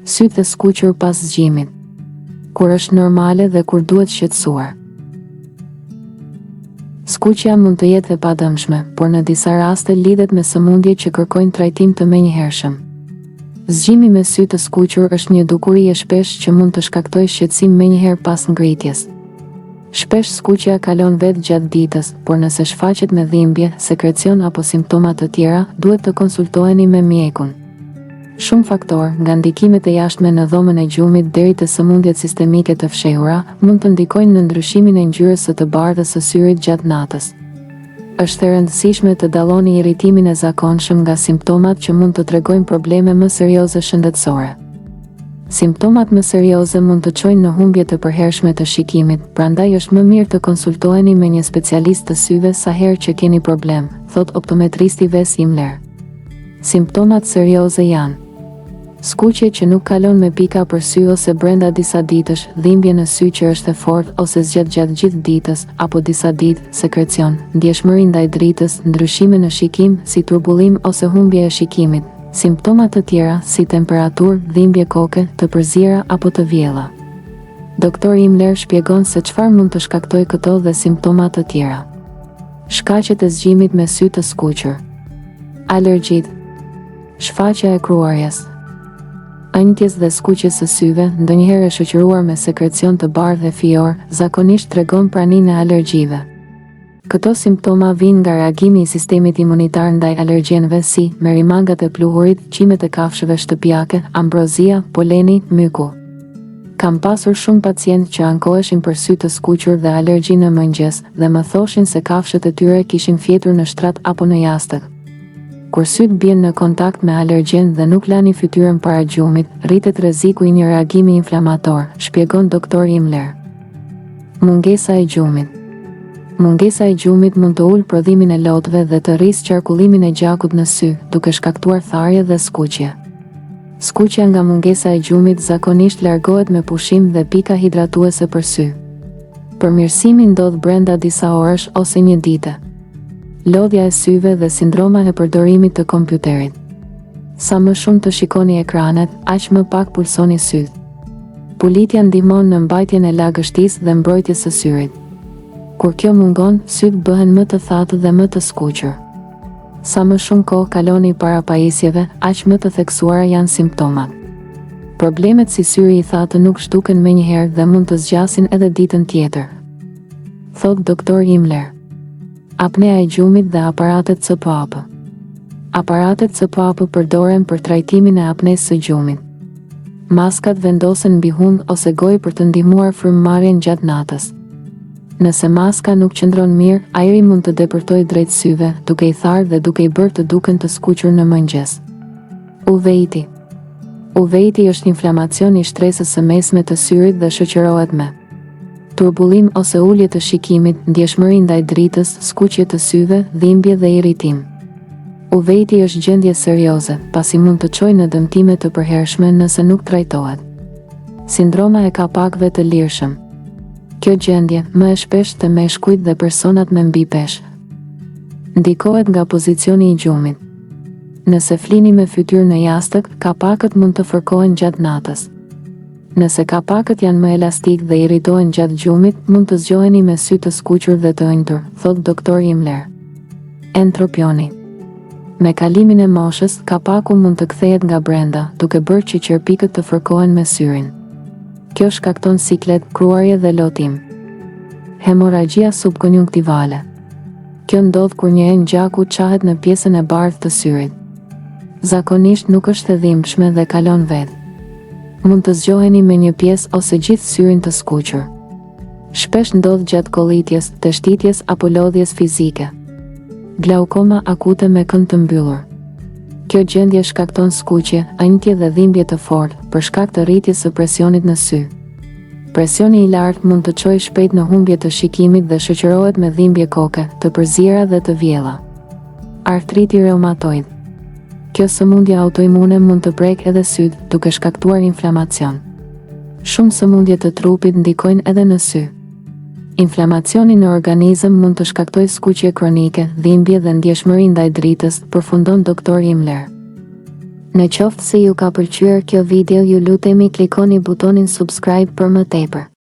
Sytë e skuqur pas zgjimit. Kur është normale dhe kur duhet shqetësuar. Skuqja mund të jetë e padëmshme, por në disa raste lidhet me sëmundje që kërkojnë trajtim të menjëhershëm. Zgjimi me sy të skuqur është një dukuri e shpesh që mund të shkaktojë shqetësim menjëherë pas ngritjes. Shpesh skuqja kalon vetë gjatë ditës, por nëse shfaqet me dhimbje, sekrecion apo simptoma të tjera, duhet të konsultoheni me mjekun. Shumë faktorë, nga ndikimet e jashtme në dhomën e gjumit deri te sëmundjet sistemike të fshehura, mund të ndikojnë në ndryshimin e ngjyrës së të bardhës së syrit gjatë natës. Është e rëndësishme të dalloni irritimin e zakonshëm nga simptomat që mund të tregojnë probleme më serioze shëndetësore. Simptomat më serioze mund të çojnë në humbje të përhershme të shikimit, prandaj është më mirë të konsultoheni me një specialist të syve sa herë që keni problem, thot optometristi Wes Imler. Simptomat serioze janë: skuqje që nuk kalon me pika për sy ose brenda disa ditësh, dhimbje në sy që është e fortë ose zgjet gjatë gjithë ditës, apo disa ditë, sekrecion, ndjeshmëri ndaj dritës, ndryshime në shikim, si turbullim ose humbje e shikimit, simptoma të tjera si temperaturë, dhimbje koke, të përziera apo të vjella. Doktor Imler shpjegon se çfarë mund të shkaktojë këto dhe simptoma të tjera. Shkaqet e zgjimit me sy të skuqur. Alergjitë. Shfaqja e kruarjes. Ëndjes dhe skuqjes së syve, ndonjëherë e shoqëruar me sekrecion të bardhë dhe fijor, zakonisht tregon praninë e alergjive. Këto simptoma vijnë nga reagimi i sistemit imunitar ndaj alergjenëve si merimangat e pluhurit, qimet e kafshëve shtëpiake, ambrozia, poleni, myku. Kam pasur shumë pacientë që ankoheshin për sy të skuqur dhe alergji në mëngjes dhe më thoshin se kafshët e tyre kishin fjetur në shtrat apo në jastëk. Kur sytë bien në kontakt me alergjen dhe nuk lani fytyrën para gjumit, rritet rreziku i një reagimi inflamator, shpjegon doktor Imler. Mungesa e gjumit. Mungesa e gjumit mund të ulë prodhimin e lotëve dhe të rrisë qarkullimin e gjakut në sy, duke shkaktuar tharje dhe skuqje. Skuqja nga mungesa e gjumit zakonisht largohet me pushim dhe pika hidratuese për sy. Përmirësimi ndodh brenda disa orësh ose një dite. Lodhja e syve dhe sindroma e përdorimit të kompjuterit. Sa më shumë të shikoni ekranet, aq më pak pulsoni syt. Pulitja ndihmon në mbajtjen e lagështisë dhe mbrojtjes së syrit. Kur kjo mungon, syt bëhen më të thatë dhe më të skuqur. Sa më shumë kohë kaloni para pajisjeve, aq më të theksuara janë simptomat. Problemet si syri i thatë nuk zhduken menjëherë dhe mund të zgjasin edhe ditën tjetër, thot doktor Imler. Apnea e gjumit dhe aparatet CPAP. Aparatet CPAP përdoren për trajtimin e apnesë së gjumit. Maskat vendosen mbi hund ose gojë për të ndihmuar frymëmarrjen gjatë natës. Nëse maska nuk qëndron mirë, ajri mund të depërtojë drejt syve, duke i tharë dhe duke i bërë të duken të skuqur në mëngjes. Uvejti. Uvejti është inflamacion i shtresës së mesme të syrit dhe shoqërohet me turbullim ose ulje të shikimit, ndjeshmëri ndaj dritës, skuqje të syve, dhimbje dhe irritim. Uvejti është gjendje serioze, pasi mund të çojë në dëmtime të përhershme nëse nuk trajtohet. Sindroma e kapakëve të lirshëm. Kjo gjendje, më e shpesh te meshkujt dhe personat me mbipesh, ndikohet nga pozicioni i gjumit. Nëse flini me fytyrë në jastëk, kapakët mund të fërkohen gjatë natës. Nëse kapakët janë më elastik dhe irritohen gjatë gjumit, mund të zgjoheni me sy të skuqur dhe të ëndur, thot doktor Imler. Entropioni. Me kalimin e moshës, kapaku mund të kthehet nga brenda, duke bërë që qerpikët të fërkohen me syrin. Kjo shkakton siklet, kruarje dhe lotim. Hemoragjia subkonjunktivale. Kjo ndodh kur një enë gjaku çahet në pjesën e bardhë të syrit. Zakonisht nuk është e dhimbshme dhe kalon vetë. Mund të zgjoheni me një pjesë ose gjithë syrin të skuqur. Shpesh ndodh gjatë kollitjes, të shtitjes apo lodhjes fizike. Glaukoma akute me kënd të mbyllur. Kjo gjendje shkakton skuqje, ëndje dhe dhimbje të fortë për shkak të rritjes së presionit në sy. Presioni i lartë mund të çojë shpejt në humbje të shikimit dhe shoqërohet me dhimbje koke, të përziera dhe të vjella. Artriti reumatoid. Kjo sëmundje autoimune mund të prek edhe syt, duke shkaktuar inflamacion. Shumë sëmundje të trupit ndikojnë edhe në sy. Inflamacioni në organizëm mund të shkaktojë skuqje kronike, dhimbje dhe ndjeshmëri ndaj dritës, përfundon doktor Imler. Në qoftë se ju ka pëlqyer kjo video, ju lutemi klikoni butonin subscribe për më tepër.